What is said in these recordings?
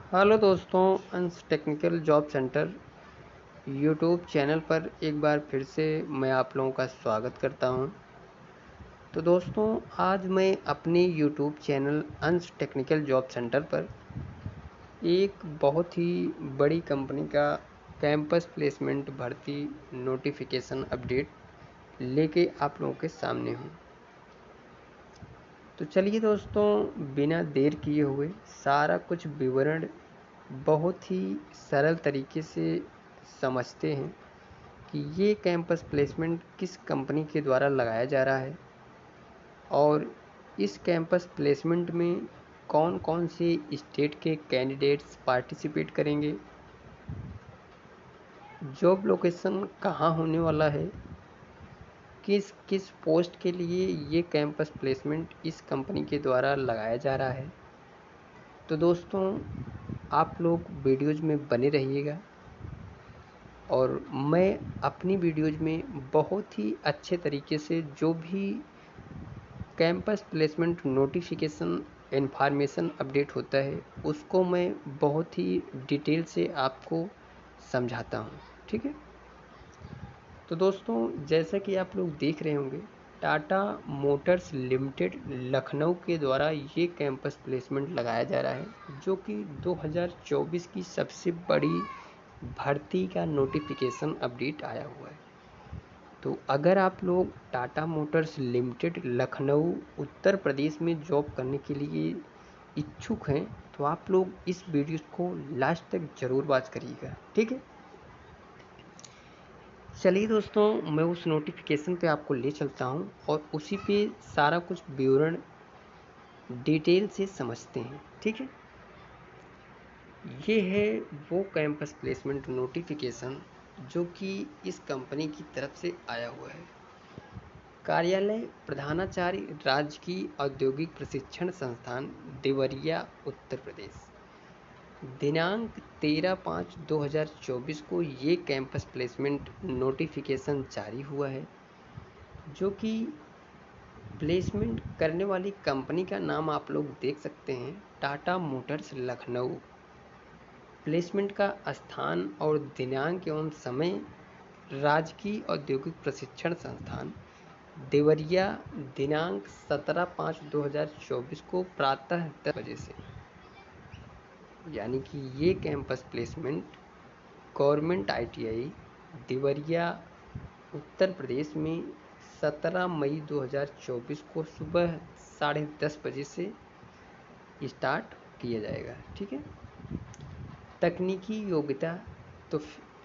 Hello दोस्तों, अंश technical job centre YouTube channel पर एक बार फिर से मैं आप लोगों का स्वागत करता हूं। तो दोस्तों, आज मैं अपने यूट्यूब चैनल अंश टेक्निकल जॉब सेंटर पर एक बहुत ही बड़ी कंपनी का कैंपस प्लेसमेंट भर्ती नोटिफिकेशन अपडेट लेके आप लोगों के सामने हूं। तो चलिए दोस्तों, बिना देर किए हुए सारा कुछ विवरण बहुत ही सरल तरीके से समझते हैं कि ये कैंपस प्लेसमेंट किस कंपनी के द्वारा लगाया जा रहा है और इस कैंपस प्लेसमेंट में कौन कौन से स्टेट के कैंडिडेट्स पार्टिसिपेट करेंगे, जॉब लोकेशन कहाँ होने वाला है, किस किस पोस्ट के लिए ये कैंपस प्लेसमेंट इस कंपनी के द्वारा लगाया जा रहा है। तो दोस्तों, आप लोग वीडियोज़ में बने रहिएगा और मैं अपनी वीडियोज़ में बहुत ही अच्छे तरीके से जो भी campus placement notification information update होता है उसको मैं बहुत ही डिटेल से आपको समझाता हूँ। ठीक है। तो दोस्तों, जैसा कि आप लोग देख रहे होंगे, टाटा मोटर्स लिमिटेड लखनऊ के द्वारा ये कैंपस प्लेसमेंट लगाया जा रहा है, जो कि 2024 की सबसे बड़ी भर्ती का नोटिफिकेशन अपडेट आया हुआ है। तो अगर आप लोग टाटा मोटर्स लिमिटेड लखनऊ उत्तर प्रदेश में जॉब करने के लिए इच्छुक हैं तो आप लोग इस वीडियो को लास्ट तक ज़रूर वॉच करिएगा। ठीक है। चलिए दोस्तों, मैं उस नोटिफिकेशन पे आपको ले चलता हूँ और उसी पे सारा कुछ विवरण डिटेल से समझते हैं। ठीक है। ये है वो कैंपस प्लेसमेंट नोटिफिकेशन जो कि इस कंपनी की तरफ से आया हुआ है। कार्यालय प्रधानाचार्य राजकीय औद्योगिक प्रशिक्षण संस्थान देवरिया उत्तर प्रदेश। दिनांक 13/5/2024 को ये कैंपस प्लेसमेंट नोटिफिकेशन जारी हुआ है, जो कि प्लेसमेंट करने वाली कंपनी का नाम आप लोग देख सकते हैं, टाटा मोटर्स लखनऊ। प्लेसमेंट का स्थान और दिनांक एवं समय राजकीय औद्योगिक प्रशिक्षण संस्थान देवरिया। दिनांक 17/5/2024 को प्रातः 10 बजे से, यानी कि ये campus placement government ITI Deoria Uttar Pradesh में 17 मई 2024 को सुबह 10:30 बजे से स्टार्ट किया जाएगा। ठीक है। तकनीकी योग्यता, तो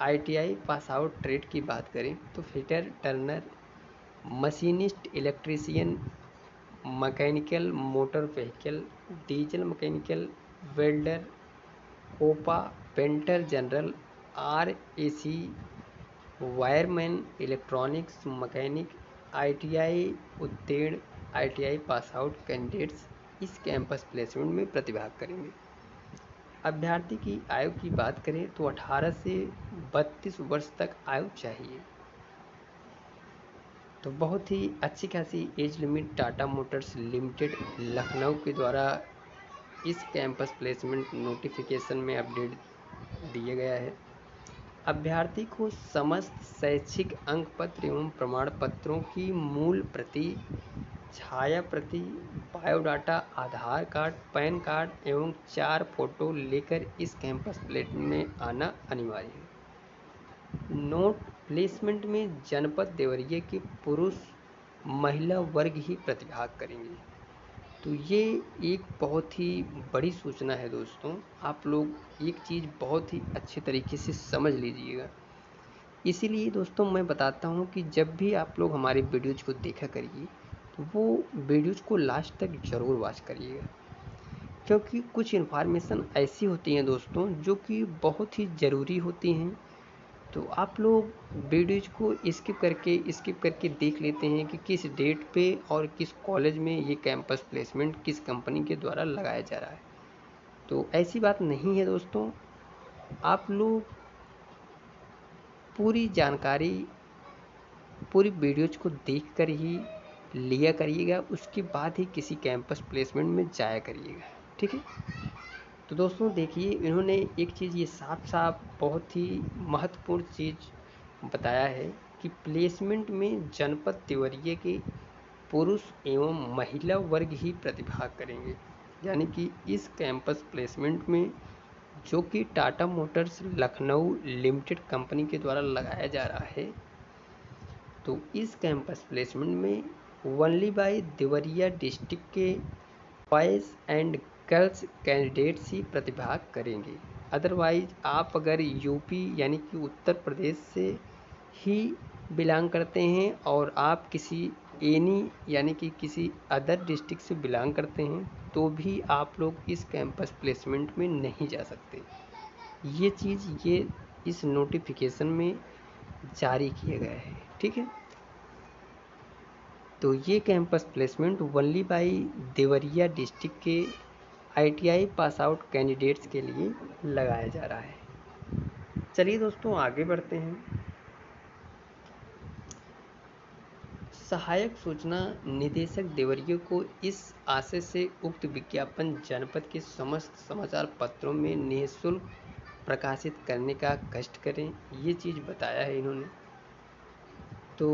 ITI पास आउट ट्रेड की बात करें तो fitter turner, machinist, electrician, mechanical motor vehicle, diesel mechanical, welder, COPA, painter general, RAC, wireman, electronics mechanic, ITI उत्तीर्ण, ITI पास आउट कैंडिडेट्स इस कैंपस प्लेसमेंट में प्रतिभाग करेंगे। अभ्यर्थी की आयु की बात करें तो 18 से 32 वर्ष तक आयु चाहिए। तो बहुत ही अच्छी खासी age limit Tata Motors limited Lucknow के द्वारा इस कैंपस प्लेसमेंट नोटिफिकेशन में अपडेट दिया गया है। अभ्यर्थी को समस्त शैक्षिक अंक पत्र एवं प्रमाण पत्रों की मूल प्रति, छाया प्रति, बायोडाटा, आधार कार्ड, पैन कार्ड एवं 4 फोटो लेकर इस कैंपस प्लेसमेंट में आना अनिवार्य है। नोट प्लेसमेंट में जनपद देवरिया के पुरुष महिला वर्ग ही प्रतिभाग करेंगे। तो ये एक बहुत ही बड़ी सूचना है दोस्तों। आप लोग एक चीज़ बहुत ही अच्छे तरीके से समझ लीजिएगा। इसीलिए दोस्तों मैं बताता हूँ कि जब भी आप लोग हमारे वीडियोज को देखा करिए तो वो वीडियोज को लास्ट तक ज़रूर वॉच करिएगा, क्योंकि कुछ इन्फॉर्मेशन ऐसी होती हैं दोस्तों जो कि बहुत ही ज़रूरी होती हैं। तो आप लोग वीडियोज को स्किप करके देख लेते हैं कि किस डेट पे और किस कॉलेज में ये कैंपस प्लेसमेंट किस कंपनी के द्वारा लगाया जा रहा है। तो ऐसी बात नहीं है दोस्तों। आप लोग पूरी जानकारी पूरी वीडियोज को देख कर ही लिया करिएगा, उसके बाद ही किसी कैंपस प्लेसमेंट में जाया करिएगा। ठीक है। तो दोस्तों देखिए, इन्होंने एक चीज़ ये साफ साफ बहुत ही महत्वपूर्ण चीज़ बताया है कि प्लेसमेंट में जनपद देवरिया के पुरुष एवं महिला वर्ग ही प्रतिभाग करेंगे। यानी कि इस कैंपस प्लेसमेंट में, जो कि Tata Motors Lucknow limited company के द्वारा लगाया जा रहा है, तो इस कैंपस प्लेसमेंट में ओनली बाय देवरिया डिस्ट्रिक्ट के बॉयज़ एंड गर्ल्स कैंडिडेट्स ही प्रतिभाग करेंगे। अदरवाइज आप अगर यूपी यानी कि उत्तर प्रदेश से ही बिलोंग करते हैं और आप किसी एनी यानी कि किसी अदर डिस्ट्रिक्ट से बिलोंग करते हैं, तो भी आप लोग इस कैंपस प्लेसमेंट में नहीं जा सकते। ये चीज़ ये इस नोटिफिकेशन में जारी किया गया है, ठीक है। तो ये campus placement only by Deoria district के आईटीआई पास आउट कैंडिडेट्स के लिए लगाया जा रहा है। चलिए दोस्तों आगे बढ़ते हैं। सहायक सूचना निदेशक देवरिया को इस आशय से उक्त विज्ञापन जनपद के समस्त समाचार पत्रों में निःशुल्क प्रकाशित करने का कष्ट करें, ये चीज़ बताया है इन्होंने। तो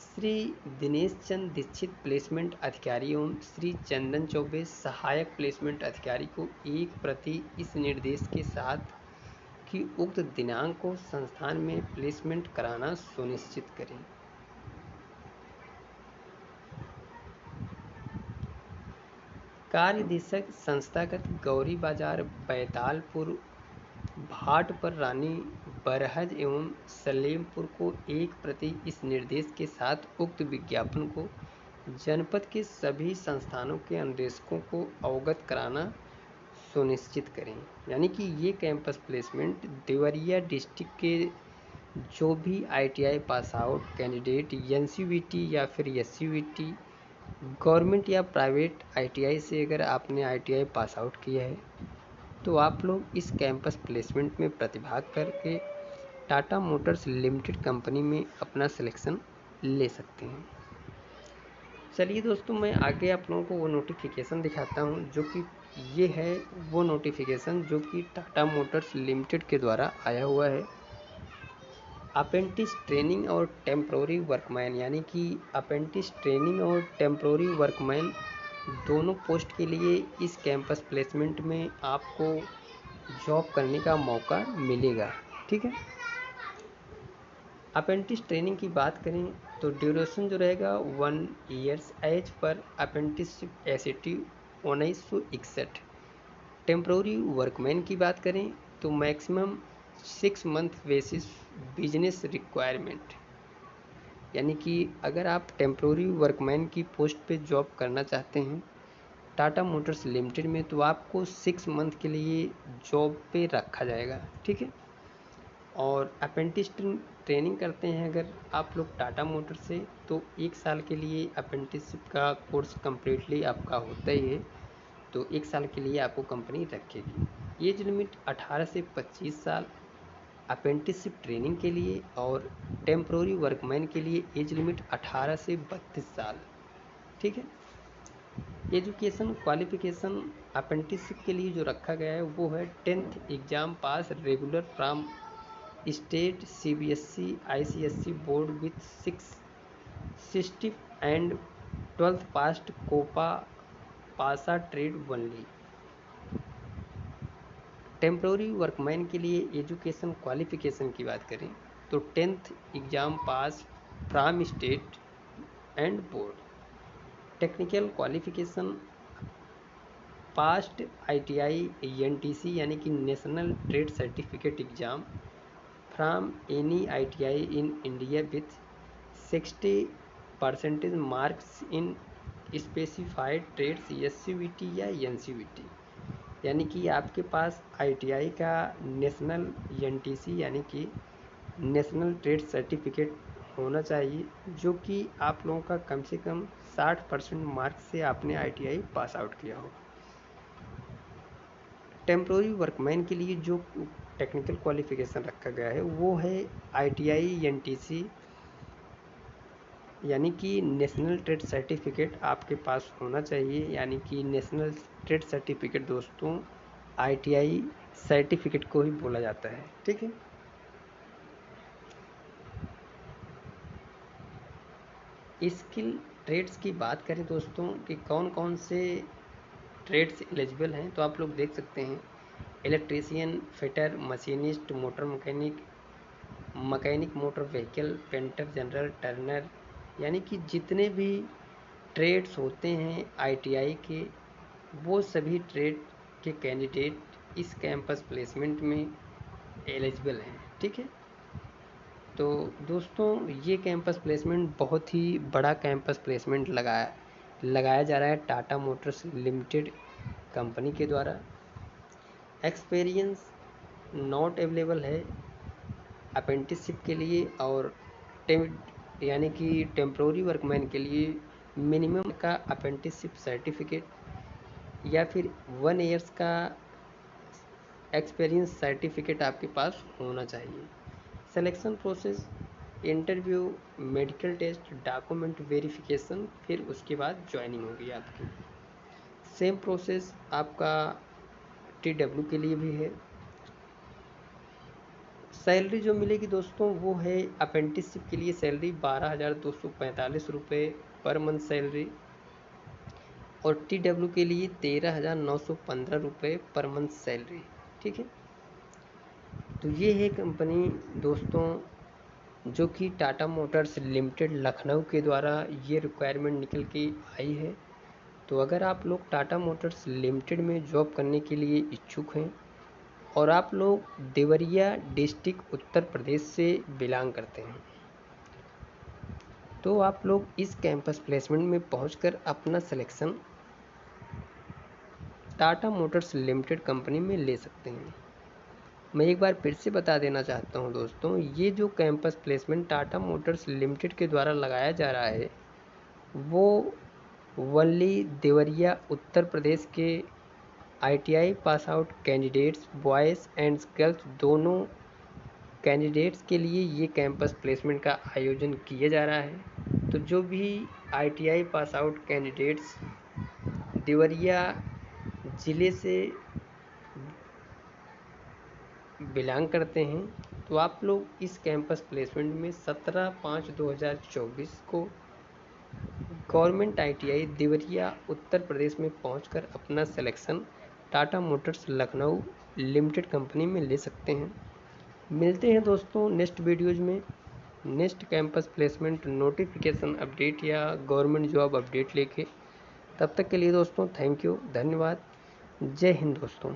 श्री दिनेश चंद दीक्षित प्लेसमेंट अधिकारी एवं श्री चंदन चौबे सहायक प्लेसमेंट अधिकारी को एक प्रति इस निर्देश के साथ कि उक्त दिनांक को संस्थान में प्लेसमेंट कराना सुनिश्चित करें। कार्यदेशक संस्थागत गौरी बाजार बैतालपुर भाट पर रानी बरहज एवं सलेमपुर को एक प्रति इस निर्देश के साथ उक्त विज्ञापन को जनपद के सभी संस्थानों के अनुदेशकों को अवगत कराना सुनिश्चित करें। यानी कि ये कैंपस प्लेसमेंट देवरिया डिस्ट्रिक्ट के जो भी ITI pass out candidate NCVT या फिर एससीवीटी गवर्नमेंट या प्राइवेट आईटीआई से अगर आपने आईटीआई पास आउट किया है, तो आप लोग इस कैंपस प्लेसमेंट में प्रतिभाग करके टाटा मोटर्स लिमिटेड कंपनी में अपना सिलेक्शन ले सकते हैं। चलिए दोस्तों, मैं आगे आप लोगों को वो नोटिफिकेशन दिखाता हूँ, जो कि ये है वो नोटिफिकेशन जो कि टाटा मोटर्स लिमिटेड के द्वारा आया हुआ है। अप्रेंटिस ट्रेनिंग और टेम्प्रोरी वर्कमैन, यानी कि अप्रेंटिस ट्रेनिंग और टेम्प्रोरी वर्कमैन दोनों पोस्ट के लिए इस कैंपस प्लेसमेंट में आपको जॉब करने का मौका मिलेगा, ठीक है। अप्रेंटिस ट्रेनिंग की बात करें तो ड्यूरेशन जो रहेगा 1 years as per apprenticeship एसिटी 1961। Temporary workman की बात करें तो maximum 6 month basis business requirement, यानी कि अगर आप टेम्प्रोरी वर्कमैन की पोस्ट पे जॉब करना चाहते हैं टाटा मोटर्स लिमिटेड में, तो आपको 6 मंथ के लिए जॉब पे रखा जाएगा, ठीक है। और अप्रेंटिस ट्रेनिंग करते हैं अगर आप लोग टाटा मोटर से, तो 1 साल के लिए अप्रेंटिसशिप का कोर्स कम्प्लीटली आपका होता ही है, तो 1 साल के लिए आपको कंपनी रखेगी। एज लिमिट 18 से 25 साल अप्रेंटिसशिप ट्रेनिंग के लिए, और टेम्प्रोरी वर्कमैन के लिए एज लिमिट 18 से 32 साल, ठीक है। एजुकेशन क्वालिफिकेशन अप्रेंटिसशिप के लिए जो रखा गया है वो है 10th exam pass regular from state CBSE ICSE board with 660 and 12th passed COPA PASAA trade only. Temporary workman के लिए एजुकेशन क्वालिफिकेशन की बात करें तो 10th exam pass from state and board. Technical qualification passed ITI NTC यानी कि national trade certificate exam from any ITI in India with 60% marks in specified trades SCVT या NCVT, यानी कि आपके पास आईटीआई का नेशनल एनटीसी यानी कि नेशनल ट्रेड सर्टिफिकेट होना चाहिए, जो कि आप लोगों का कम से कम 60% मार्क्स से आपने आईटीआई पास आउट किया हो। टेम्प्रोरी वर्कमैन के लिए जो टेक्निकल क्वालिफिकेशन रखा गया है वो है आईटीआई एनटीसी यानी कि नेशनल ट्रेड सर्टिफिकेट आपके पास होना चाहिए। यानी कि नेशनल ट्रेड सर्टिफिकेट दोस्तों ITI सर्टिफिकेट को ही बोला जाता है। ठीक है, स्किल ट्रेड्स की बात करें दोस्तों कि कौन कौन से ट्रेड्स एलिजिबल हैं, तो आप लोग देख सकते हैं electrician, fitter, machinist, motor mechanic motor vehicle, painter, general, Turner, यानी कि जितने भी ट्रेड्स होते हैं ITI के, वो सभी ट्रेड के कैंडिडेट इस कैंपस प्लेसमेंट में एलिजिबल हैं। ठीक है, तो दोस्तों ये कैंपस प्लेसमेंट बहुत ही बड़ा कैंपस प्लेसमेंट लगाया जा रहा है टाटा मोटर्स लिमिटेड कंपनी के द्वारा। एक्सपीरियंस नॉट अवेलेबल है अप्रेंटिसशिप के लिए, और यानी कि टेम्प्रोरी वर्कमैन के लिए मिनिमम का अप्रेंटिसशिप सर्टिफिकेट या फिर 1 ईयर्स का एक्सपीरियंस सर्टिफिकेट आपके पास होना चाहिए। Selection process, interview, medical test, document verification, फिर उसके बाद ज्वाइनिंग होगी आपकी। सेम प्रोसेस आपका TW के लिए भी है। सैलरी जो मिलेगी दोस्तों वो है अप्रेंटिसशिप के लिए सैलरी 12,245 रुपये पर मंथ सैलरी, और TW के लिए 13,915 रुपये पर मंथ सैलरी। ठीक है, तो ये है कंपनी दोस्तों जो कि टाटा मोटर्स लिमिटेड लखनऊ के द्वारा ये रिक्वायरमेंट निकल के आई है। तो अगर आप लोग टाटा मोटर्स लिमिटेड में जॉब करने के लिए इच्छुक हैं और आप लोग देवरिया डिस्ट्रिक्ट उत्तर प्रदेश से बिलोंग करते हैं, तो आप लोग इस कैंपस प्लेसमेंट में पहुंचकर अपना selection Tata Motors limited company में ले सकते हैं। मैं एक बार फिर से बता देना चाहता हूं दोस्तों, ये जो campus placement Tata Motors limited के द्वारा लगाया जा रहा है वो ओनली देवरिया उत्तर प्रदेश के ITI pass out candidates boys and girls दोनों कैंडिडेट्स के लिए ये कैंपस प्लेसमेंट का आयोजन किया जा रहा है। तो जो भी ITI pass out candidates Deoria ज़िले से बिलोंग करते हैं, तो आप लोग इस कैंपस प्लेसमेंट में 17/5/2024 को गवर्नमेंट ITI देवरिया उत्तर प्रदेश में पहुंचकर अपना selection Tata Motors Lucknow limited company में ले सकते हैं। मिलते हैं दोस्तों नेक्स्ट वीडियोज़ में next campus placement notification update या गवर्नमेंट जॉब अपडेट लेके। तब तक के लिए दोस्तों थैंक यू, धन्यवाद, जय हिंद दोस्तों।